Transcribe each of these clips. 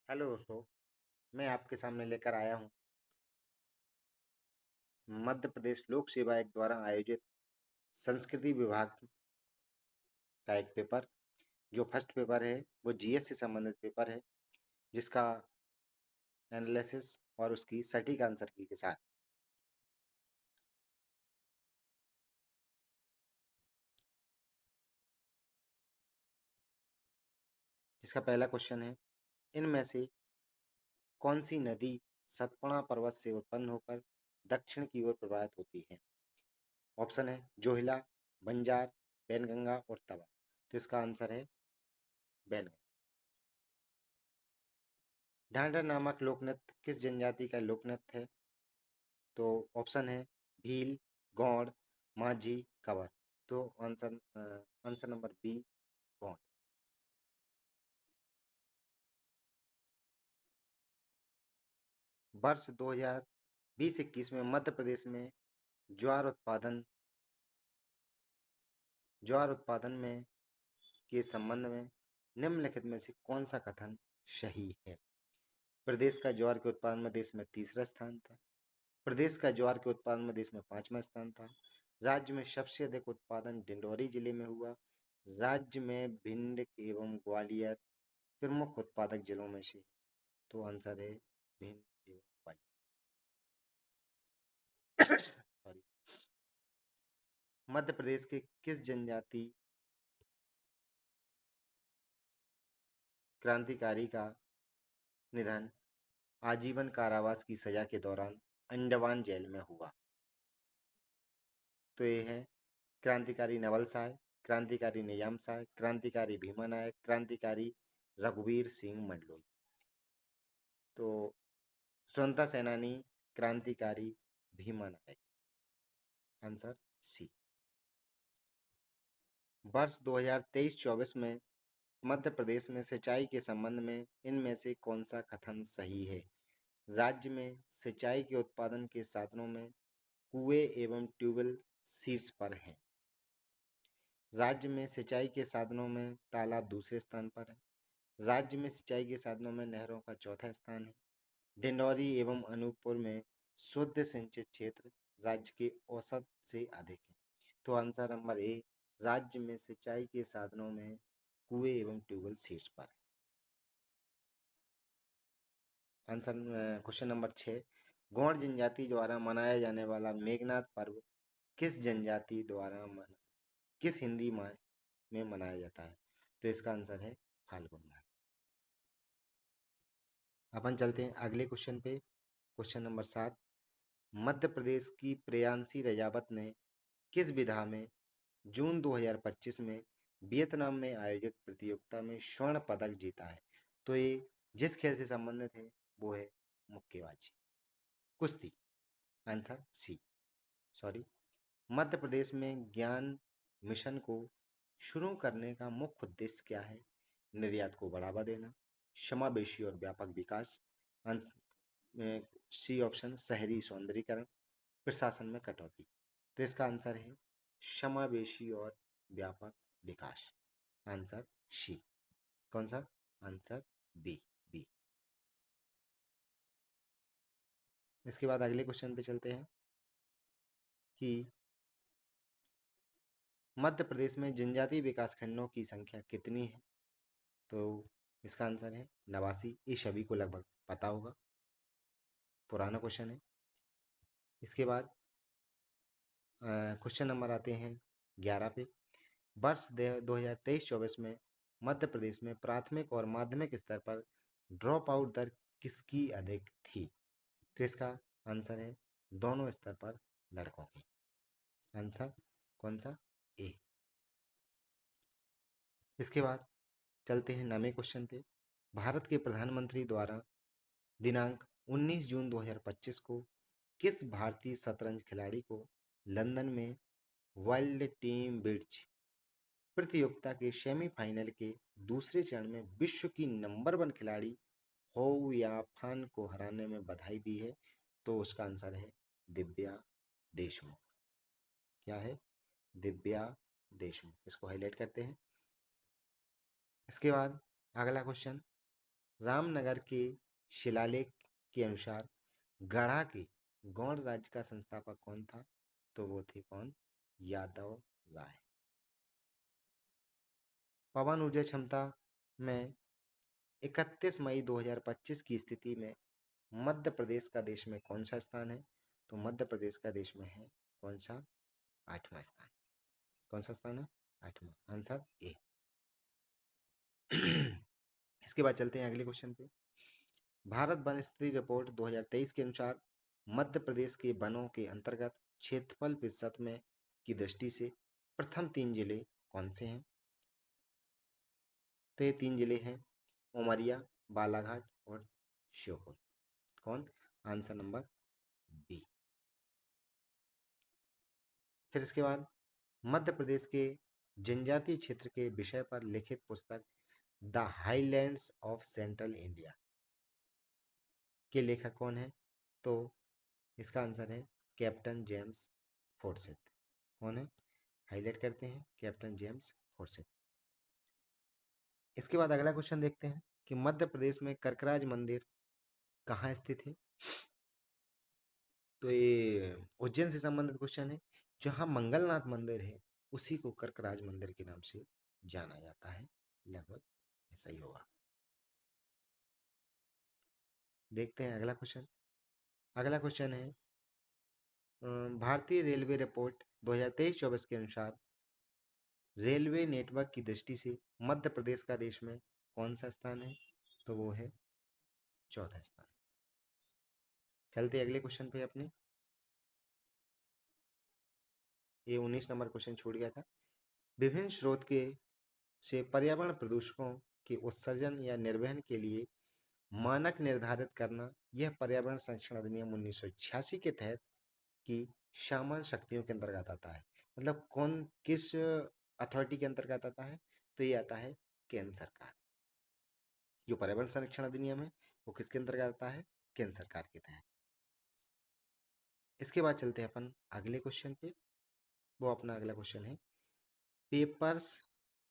Hello दोस्तों, मैं आपके सामने लेकर आया हूँ मध्य प्रदेश लोक सेवा आयोग द्वारा आयोजित संस्कृति विभाग का एक पेपर। जो फर्स्ट पेपर है वो जीएस से संबंधित पेपर है, जिसका एनालिसिस और उसकी सटीक आंसर की के साथ। जिसका पहला क्वेश्चन है, इनमें से कौन सी नदी सतपुड़ा पर्वत से उत्पन्न होकर दक्षिण की ओर प्रवाहित होती है? ऑप्शन है जोहिला, बंजार, बैनगंगा और तवा। तो इसका आंसर है बैनगंगा। ढांढर नामक लोकनृत्य किस जनजाति का लोकनृत्य है? तो ऑप्शन है भील, गौड़, माझी, कंवर। तो आंसर नंबर बी, गौड़। वर्ष 2020-21 में मध्य प्रदेश में ज्वार उत्पादन ज्वार उत्पादन में के संबंध में निम्नलिखित में से कौन सा कथन सही है? प्रदेश का ज्वार के उत्पादन में देश में तीसरा स्थान था। प्रदेश का ज्वार के उत्पादन में देश में पांचवा स्थान था। राज्य में सबसे अधिक उत्पादन डिंडौरी जिले में हुआ। राज्य में भिंड एवं ग्वालियर प्रमुख उत्पादक जिलों में से। तो आंसर है भिंड एवं ग्वालियर। सॉरी। मध्य प्रदेश के किस जनजाति क्रांतिकारी का निधन आजीवन कारावास की सजा के दौरान अंडमान जेल में हुआ? तो ये है क्रांतिकारी नवल साय, क्रांतिकारी निजाम साय, क्रांतिकारी भीमा नायक, क्रांतिकारी रघुवीर सिंह मंडलोई। तो स्वतंत्रता सेनानी क्रांतिकारी भीमा नायक। Answer C. वर्ष 2023-24 में मध्य प्रदेश में सिंचाई के संबंध में इनमें से कौन सा कथन सही है? राज्य में सिंचाई के उत्पादन के साधनों में कुएं एवं ट्यूबवेल शीर्ष पर हैं। राज्य में सिंचाई के साधनों में तालाब दूसरे स्थान पर है। राज्य में सिंचाई के साधनों में नहरों का चौथा स्थान है। डिंडौरी एवं अनूपपुर में शुद्ध सिंचित क्षेत्र राज्य के औसत से अधिक है। तो आंसर नंबर ए, राज्य में सिंचाई के साधनों में कुएं एवं ट्यूबवेल शीर्ष पर है। आंसर क्वेश्चन नंबर 6, गौड़ जनजाति द्वारा मनाया जाने वाला मेघनाद पर्व किस जनजाति द्वारा किस हिंदी माह में मनाया जाता है? तो इसका आंसर है फाल्गुन माह। अपन चलते हैं अगले क्वेश्चन पे। क्वेश्चन नंबर 7, मध्य प्रदेश की प्रियांशी रजावत ने किस विधा में जून 2025 में वियतनाम में आयोजित प्रतियोगिता में स्वर्ण पदक जीता है? तो ये जिस खेल से संबंधित है वो है मुक्केबाजी, कुश्ती। Answer C. Sorry. Madhya Pradesh में ज्ञान मिशन को शुरू करने का मुख्य उद्देश्य क्या है? निर्यात को बढ़ावा देना, समावेशी और व्यापक विकास, सी ऑप्शन शहरी सौंदर्यीकरण, प्रशासन में कटौती। तो इसका आंसर है समावेशी और व्यापक विकास। Answer C. कौन सा? Answer B. बी। इसके बाद अगले क्वेश्चन पे चलते हैं कि मध्य प्रदेश में जनजातीय विकास खंडों की संख्या कितनी है? तो इसका आंसर है 89। ये सभी को लगभग पता होगा, पुराना क्वेश्चन है। इसके बाद क्वेश्चन नंबर आते हैं 11 पे। वर्ष 2023-24 में मध्य प्रदेश में प्राथमिक और माध्यमिक स्तर पर ड्रॉप आउट दर किसकी अधिक थी? तो इसका आंसर है दोनों स्तर पर लड़कों की। आंसर कौन सा? ए। इसके बाद चलते हैं 9वें क्वेश्चन पे। भारत के प्रधानमंत्री द्वारा दिनांक 19 जून 2025 को किस भारतीय शतरंज खिलाड़ी को लंदन में वर्ल्ड टीम ब्रिज प्रतियोगिता के सेमीफाइनल के दूसरे चरण में विश्व की नंबर 1 खिलाड़ी हो याफान को हराने में बधाई दी है? तो उसका आंसर है दिव्या देशमुख। क्या है? दिव्या देशमुख। इसको हाईलाइट करते हैं। इसके बाद अगला क्वेश्चन, रामनगर के शिलालेख के अनुसार गढ़ा के गौड़ राज्य का संस्थापक कौन था? तो वो थे कौन? यादव राय। पवन ऊर्जा क्षमता में 31 मई 2025 की स्थिति में मध्य प्रदेश का देश में कौन सा स्थान है? तो मध्य प्रदेश का देश में है कौन सा? 8वां स्थान। कौन सा स्थान है? 8वां। Answer A. इसके बाद चलते हैं अगले क्वेश्चन पे। भारत वन स्थिति रिपोर्ट 2023 के अनुसार मध्य प्रदेश के वनों के अंतर्गत क्षेत्रफल प्रतिशत में की दृष्टि से प्रथम 3 जिले कौन से हैं? तो ये 3 जिले हैं उमरिया, बालाघाट और श्योपुर। कौन? Answer number B. फिर इसके बाद मध्य प्रदेश के जनजातीय क्षेत्र के विषय पर लिखित पुस्तक the highlands of central India के लेखक कौन है? तो इसका आंसर है कैप्टन जेम्स फोर्सिथ। कौन है? हाईलाइट करते हैं कैप्टन जेम्स फोर्सिथ। इसके बाद अगला क्वेश्चन देखते हैं कि मध्य प्रदेश में कर्कराज मंदिर कहाँ स्थित है? तो ये उज्जैन से संबंधित क्वेश्चन है। जहाँ मंगलनाथ मंदिर है उसी को कर्कराज मंदिर के नाम से जाना जाता है। लगभग ऐसा ही होगा। देखते हैं अगला क्वेश्चन। अगला क्वेश्चन है भारतीय रेलवे रिपोर्ट 2023-24 के अनुसार रेलवे नेटवर्क की दृष्टि से मध्य प्रदेश का देश में कौन सा स्थान है? तो वो है 4था स्थान। चलते अगले क्वेश्चन पे अपने। ये 19 नंबर क्वेश्चन छूट गया था। विभिन्न स्रोत के से पर्यावरण प्रदूषकों के उत्सर्जन या निर्वहन के लिए मानक निर्धारित करना यह पर्यावरण संरक्षण अधिनियम 1986 के तहत की सामान्य शक्तियों के अंतर्गत आता है। मतलब कौन किस अथॉरिटी के अंतर्गत आता है? तो ये आता है केंद्र सरकार। जो पर्यावरण संरक्षण अधिनियम है वो किसके अंतर्गत आता है? केंद्र सरकार के तहत। इसके बाद चलते हैं अपन अगले क्वेश्चन पे। वो अपना अगला क्वेश्चन है papers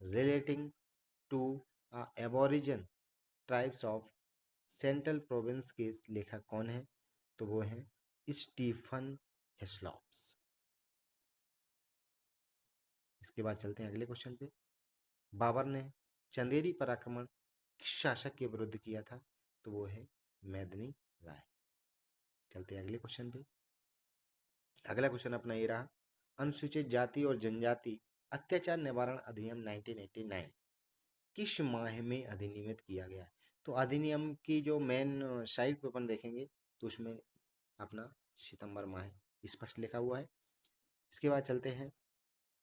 relating to aborigine tribes of central province के लेखक कौन है? तो वो है स्टीफन हिस्लॉप्स। इसके बाद चलते हैं अगले क्वेश्चन पे। बाबर ने चंदेरी पर आक्रमण किस शासक के विरुद्ध किया था? तो वो है मेदिनी राय। चलते हैं अगले क्वेश्चन पे। अगला क्वेश्चन अपना ये रहा अनुसूचित जाति और जनजाति अत्याचार निवारण अधिनियम 1989 किस माह में अधिनियमित किया गया है? तो अधिनियम की जो मेन साइड पे अपन देखेंगे तो उसमें अपना सितंबर माह स्पष्ट लिखा हुआ है। इसके बाद चलते हैं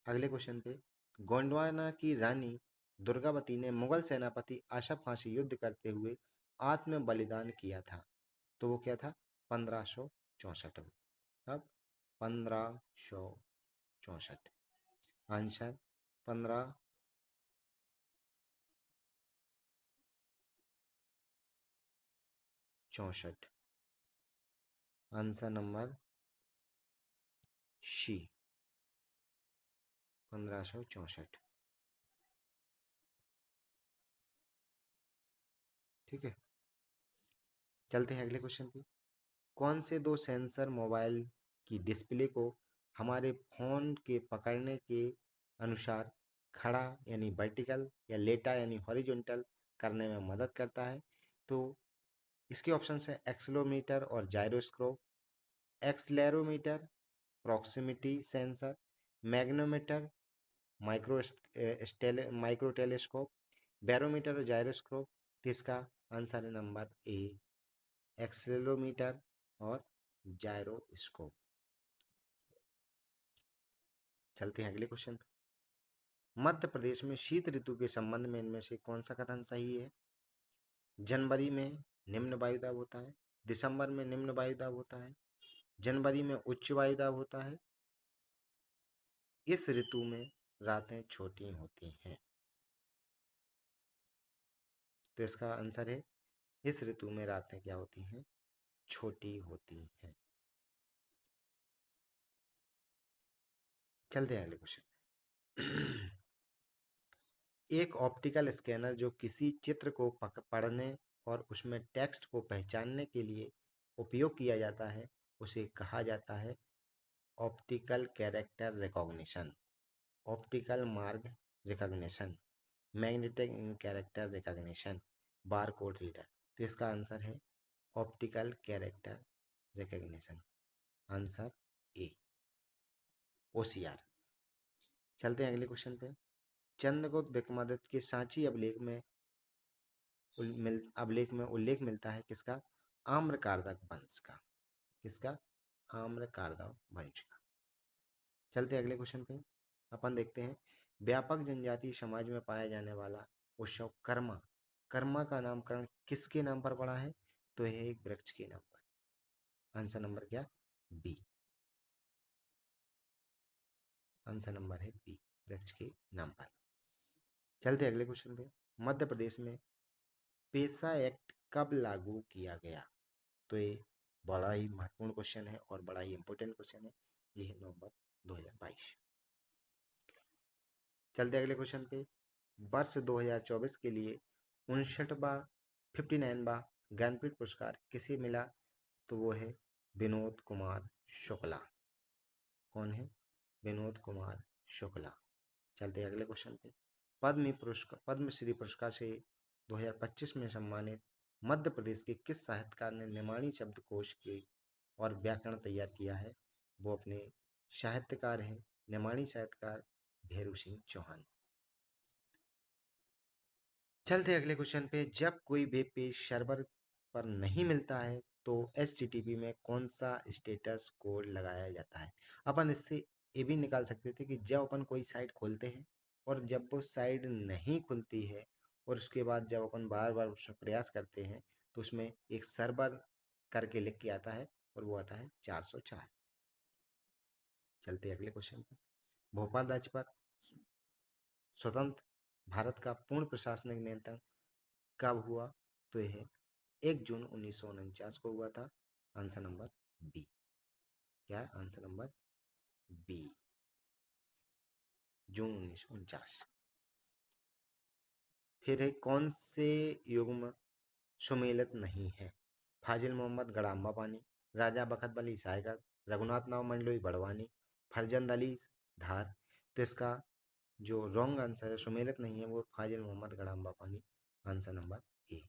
अगले क्वेश्चन पे। गोंडवाना की रानी दुर्गावती ने मुगल सेनापति आशफ खां से युद्ध करते हुए आत्म बलिदान किया था। तो वो क्या था? 1564 में। अब 1564। आंसर 1564। Answer number she 1564। ठीक है। चलते हैं अगले क्वेश्चन पे। कौन से दो सेंसर मोबाइल की डिस्प्ले को हमारे फोन के पकड़ने के अनुसार खड़ा यानी वर्टिकल या लेटा यानी हॉरिजॉन्टल करने में मदद करता है? तो इसके ऑप्शन है एक्सेलेरोमीटर और gyroscope, accelerometer, proximity sensor, magnometer, micro telescope, barometer और जायरोस्कोप। तो इसका आंसर है नंबर ए एक्सेलेरोमीटर और जायरोस्कोप। चलते हैं अगले क्वेश्चन पे। मध्य प्रदेश में शीत ऋतु के संबंध में इनमें से कौन सा कथन सही है? जनवरी में निम्न वायुदाब होता है, दिसंबर में निम्न वायुदाब होता है, जनवरी में उच्च वायुदाब होता है, इस ऋतु में रातें छोटी होती हैं। तो इसका आंसर है इस ऋतु में रातें क्या होती हैं? छोटी होती हैं। चलते हैं अगले क्वेश्चन। एक ऑप्टिकल स्कैनर जो किसी चित्र को पढ़ने और उसमें टेक्स्ट को पहचानने के लिए उपयोग किया जाता है, उसे कहा जाता है ऑप्टिकल कैरेक्टर रिकॉग्निशन, ऑप्टिकल मार्ग recognition, magnetic character recognition, barcode reader. तो इसका आंसर है optical character recognition, answer A, OCR. चलते हैं अगले क्वेश्चन पे। चंद्रगुप्त विक्रमादित्य के सांची अभिलेख में उल्लेख मिलता है किसका? आम्रकारदक वंश का। किसका? आम्रकारदक वंश का। चलते हैं अगले क्वेश्चन पे। अपन देखते हैं व्यापक जनजातीय समाज में पाया जाने वाला उत्सव कर्मा, कर्मा का नामकरण किसके नाम पर पड़ा है? तो यह एक वृक्ष के नाम पर। आंसर नंबर क्या? बी। आंसर नंबर है बी, वृक्ष के नाम पर। चलते अगले क्वेश्चन पे। मध्य प्रदेश में पेशा एक्ट कब लागू किया गया? तो ये बड़ा ही महत्वपूर्ण क्वेश्चन है और बड़ा ही इंपॉर्टेंट क्वेश्चन है। ये है नवंबर 2022। चलते अगले क्वेश्चन पे। वर्ष 2024 के लिए 59वां ज्ञानपीठ पुरस्कार किसे मिला? तो वो है विनोद कुमार शुक्ला। कौन है? विनोद कुमार शुक्ला। चलते हैं अगले क्वेश्चन पे। पद्मश्री पुरस्कार से 2025 में सम्मानित मध्य प्रदेश के किस साहित्यकार ने निमाणी शब्दकोश के और व्याकरण तैयार किया है? वो अपने साहित्यकार हैं, निमाणी साहित्यकार भैरू सिंह चौहान। चलते हैं अगले क्वेश्चन पे। जब कोई वेब पेज सर्वर पर नहीं मिलता है तो HTTP में कौन सा स्टेटस कोड लगाया जाता है? अपन इससे ये भी निकाल सकते थे कि जब अपन कोई साइट खोलते हैं और जब वो साइट नहीं खुलती है और उसके बाद जब अपन बार बार उसमें प्रयास करते हैं तो उसमें एक सर्वर करके लिख के आता है और वो आता है 404। चलते हैं अगले क्वेश्चन पे। भोपाल राज्य पर स्वतंत्र भारत का पूर्ण प्रशासनिक नियंत्रण कब हुआ? तो यह 1 जून 1949 को हुआ था। Answer number B. क्या है? Answer number B, June 1949। फिर है कौन से युग्म सुमेलित नहीं है? फाजिल मोहम्मद गड़ाम्बा पानी, राजा बखत अली सायगढ़, रघुनाथ नाव मंडलोई बड़वानी, फरजंद अली धार। तो इसका जो रॉन्ग आंसर है, सुमेलित नहीं है, वो फाजिल मोहम्मद गड़ाम्बा पानी। Answer number A.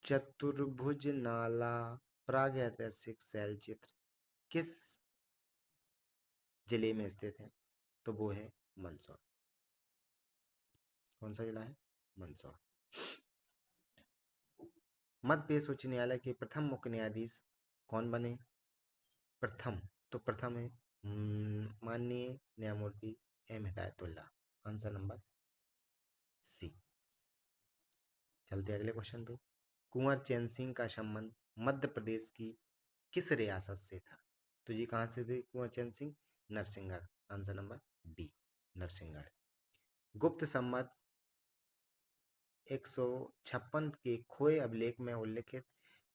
चतुर्भुज नाला प्रागैतिहासिक शैल चित्र किस जिले में स्थित है? तो वो है मंदसौर। कौन सा जिला है? मंदसौर। मध्य प्रदेश उच्च न्यायालय के प्रथम मुख्य न्यायाधीश कौन बने? प्रथम, तो प्रथम है माननीय न्यायमूर्ति M Hidayatullah. Answer number C. चलते अगले क्वेश्चन पे। कुंवर चैन सिंह का संबंध मध्य प्रदेश की किस रियासत से था? तो ये कहाँ से थे Kunwar Chain Singh? Narsinghgarh. Answer number B, Narsinghgarh. Gupta Samvat 156 के खोए अभिलेख में उल्लेखित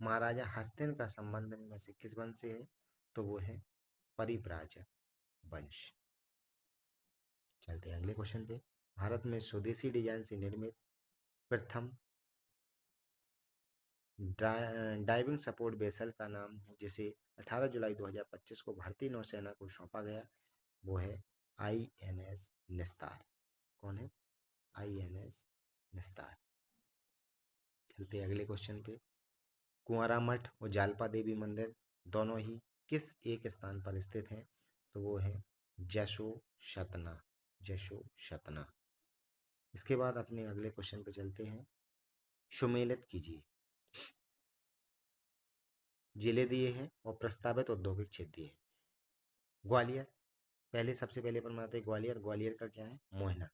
महाराजा हस्तिन का संबंध में से किस वंश से है? तो वो है परिव्राजक वंश। चलते हैं अगले क्वेश्चन पे। भारत में स्वदेशी डिजाइन से निर्मित प्रथम डाइविंग सपोर्ट वेसल का नाम है जिसे 18 जुलाई 2025 को भारतीय नौसेना को सौंपा गया, वो है INS निस्तार। कौन है? INS निस्तार। चलते हैं अगले क्वेश्चन पे। कुंवारा मठ और जालपा देवी मंदिर दोनों ही किस एक स्थान पर स्थित हैं? तो वो है जशो शतना। जशो शतना। इसके बाद अपने अगले क्वेश्चन पे चलते हैं। सुमेलित कीजिए। जिले दिए हैं और प्रस्तावित औद्योगिक क्षेत्र दिए हैं। ग्वालियर, पहले सबसे पहले अपन बनाते हैं ग्वालियर। ग्वालियर का क्या है? मोहना।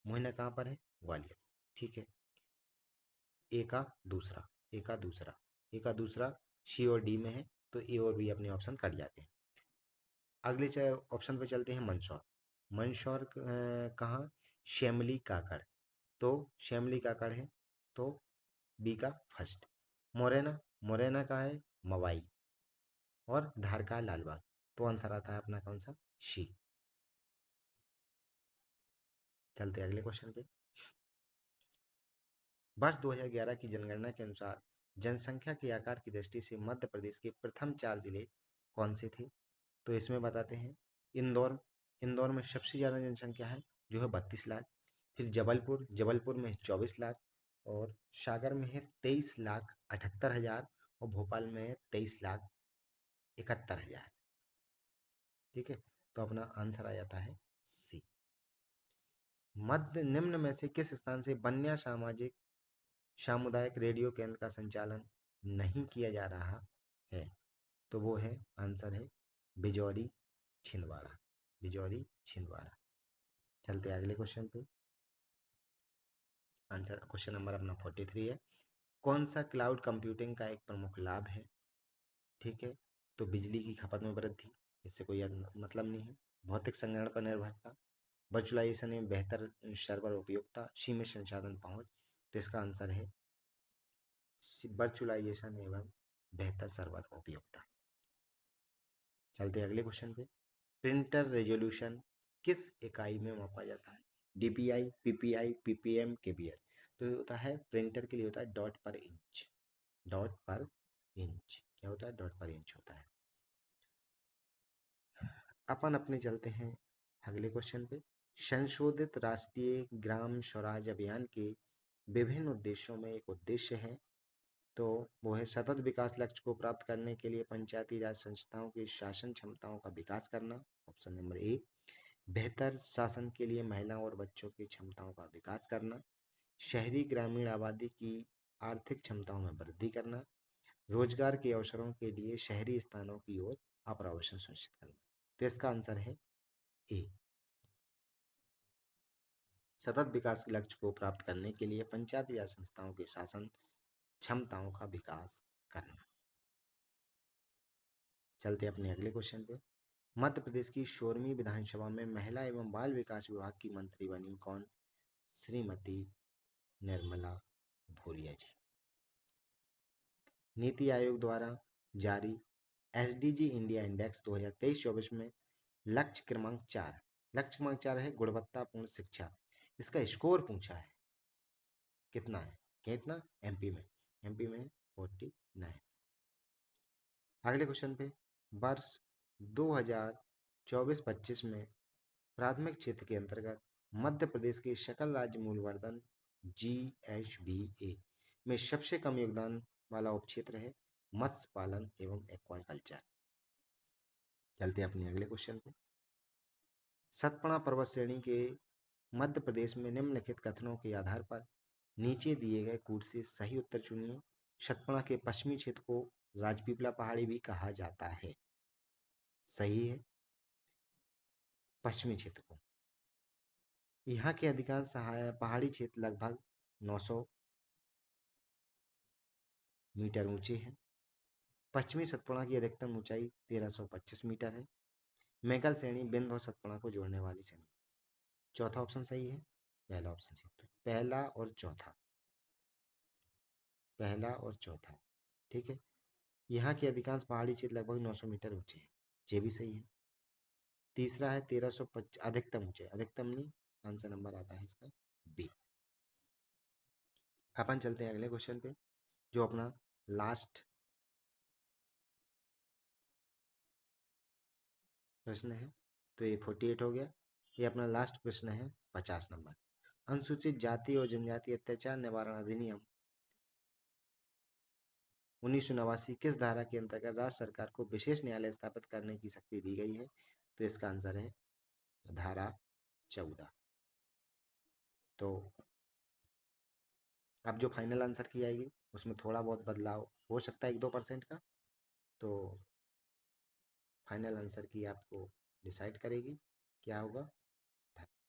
मोहना कहाँ पर है? ग्वालियर। ठीक है। ए का दूसरा, ए का दूसरा, ए का दूसरा सी और डी में है, तो ए और बी अपने ऑप्शन कट जाते हैं। अगले ऑप्शन पे चलते हैं मंदसौर। मंदसौर कहाँ? श्यामली काकड़। तो श्यामली काकड़ है, तो बी का फर्स्ट। मोरेना, मोरेना का है मवाई। और धार का है लालबाग। तो आंसर आता है अपना कौन सा? शी। चलते हैं अगले क्वेश्चन पे। वर्ष 2011 की जनगणना के अनुसार जनसंख्या के आकार की दृष्टि से मध्य प्रदेश के प्रथम 4 जिले कौन से थे? तो इसमें बताते हैं। इंदौर, इंदौर में सबसे ज़्यादा जनसंख्या है जो है 32 लाख। फिर जबलपुर, जबलपुर में 24 लाख। और सागर में है 23,78,000। और भोपाल में है 23,71,000। ठीक है, तो अपना आंसर आ जाता है सी। मध्य निम्न में से किस स्थान से बन्या सामाजिक सामुदायिक रेडियो केंद्र का संचालन नहीं किया जा रहा है? तो वो है, आंसर है बिजौरी छिंदवाड़ा। बिजौरी छिंदवाड़ा। चलते अगले क्वेश्चन पे। आंसर क्वेश्चन नंबर अपना 43 है। कौन सा क्लाउड कंप्यूटिंग का एक प्रमुख लाभ है? ठीक है, तो बिजली की खपत में वृद्धि, इससे कोई मतलब नहीं है। भौतिक संग्रहण पर निर्भरता, वर्चुअलाइजेशन में बेहतर सर्वर उपयोगिता, सीमित संसाधन पहुंच। तो इसका आंसर है वर्चुअलाइजेशन एवं बेहतर सर्वर उपयोगिता। चलते अगले क्वेश्चन पे। प्रिंटर रेजोल्यूशन किस इकाई में मापा जाता है? DPI, PPI, ppm, KBL. तो ये होता है, प्रिंटर के लिए होता है डॉट पर इंच। डॉट पर इंच क्या होता है? डॉट पर इंच होता है। अपन अपने चलते हैं अगले क्वेश्चन पे। संशोधित राष्ट्रीय ग्राम स्वराज अभियान के विभिन्न उद्देश्यों में एक उद्देश्य है, तो वो है सतत विकास लक्ष्य को प्राप्त करने के लिए पंचायती राज संस्थाओं की शासन क्षमताओं का विकास करना। Option number A. बेहतर शासन के लिए महिलाओं और बच्चों की क्षमताओं का विकास करना। शहरी ग्रामीण आबादी की आर्थिक क्षमताओं में वृद्धि करना। रोजगार के अवसरों के लिए शहरी स्थानों की ओर अप्रवासन सुनिश्चित करना। तो इसका आंसर है ए। सतत विकास के लक्ष्य को प्राप्त करने के लिए पंचायती राज संस्थाओं के शासन क्षमताओं का विकास करना। चलते अपने अगले क्वेश्चन पे। मध्य प्रदेश की 16वीं विधानसभा में महिला एवं बाल विकास विभाग की मंत्री बनी कौन? श्रीमती निर्मला भूरिया जी। नीति आयोग द्वारा जारी एसडीजी इंडिया इंडेक्स 2023-24 में लक्ष्य क्रमांक 4 है गुणवत्तापूर्ण शिक्षा। इसका स्कोर पूछा है, कितना है? कितना? एमपी में, एमपी में 49। अगले क्वेश्चन पे। वर्ष 2024-25 में प्राथमिक क्षेत्र के अंतर्गत मध्य प्रदेश के सकल राज्य मूल्यवर्धन GHBA में सबसे कम योगदान वाला उपक्षेत्र है मत्स्य पालन एवं एक्वाकल्चर। चलते हैं अपने अगले क्वेश्चन पे। सतपुड़ा पर्वत श्रेणी के मध्य प्रदेश में निम्नलिखित कथनों के आधार पर नीचे दिए गए कूट से सही उत्तर चुनिए। सतपुड़ा के पश्चिमी क्षेत्र को राजपीपला पहाड़ी भी कहा जाता है। सही है, पश्चिमी क्षेत्र को। यहाँ के अधिकांश पहाड़ी क्षेत्र लगभग 900 मीटर ऊंचे हैं। पश्चिमी सतपुड़ा की अधिकतम ऊंचाई 1325 मीटर है। मैकल श्रेणी बिंद और सतपुड़ा को जोड़ने वाली श्रेणी। चौथा ऑप्शन सही है, पहला ऑप्शन सही है। पहला और चौथा, पहला और चौथा, ठीक है। यहाँ के अधिकांश पहाड़ी क्षेत्र लगभग 900 मीटर ऊंचे हैं, ये भी सही है। तीसरा है 1325 अधिकतम ऊंचे, अधिकतम नहीं, आंसर नंबर आता है इसका बी। अपन चलते हैं अगले क्वेश्चन पे, जो अपना लास्ट प्रश्न है। तो ये 48 हो गया। ये अपना लास्ट प्रश्न है 50 नंबर। अनुसूचित जाति और जनजाति अत्याचार निवारण अधिनियम 1989 किस धारा के अंतर्गत राज्य सरकार को विशेष न्यायालय स्थापित करने की शक्ति दी गई है? तो इसका आंसर है धारा 14। तो अब जो फाइनल आंसर की आएगी उसमें थोड़ा बहुत बदलाव हो सकता है 1-2% का, तो फाइनल आंसर की आपको डिसाइड करेगी क्या होगा।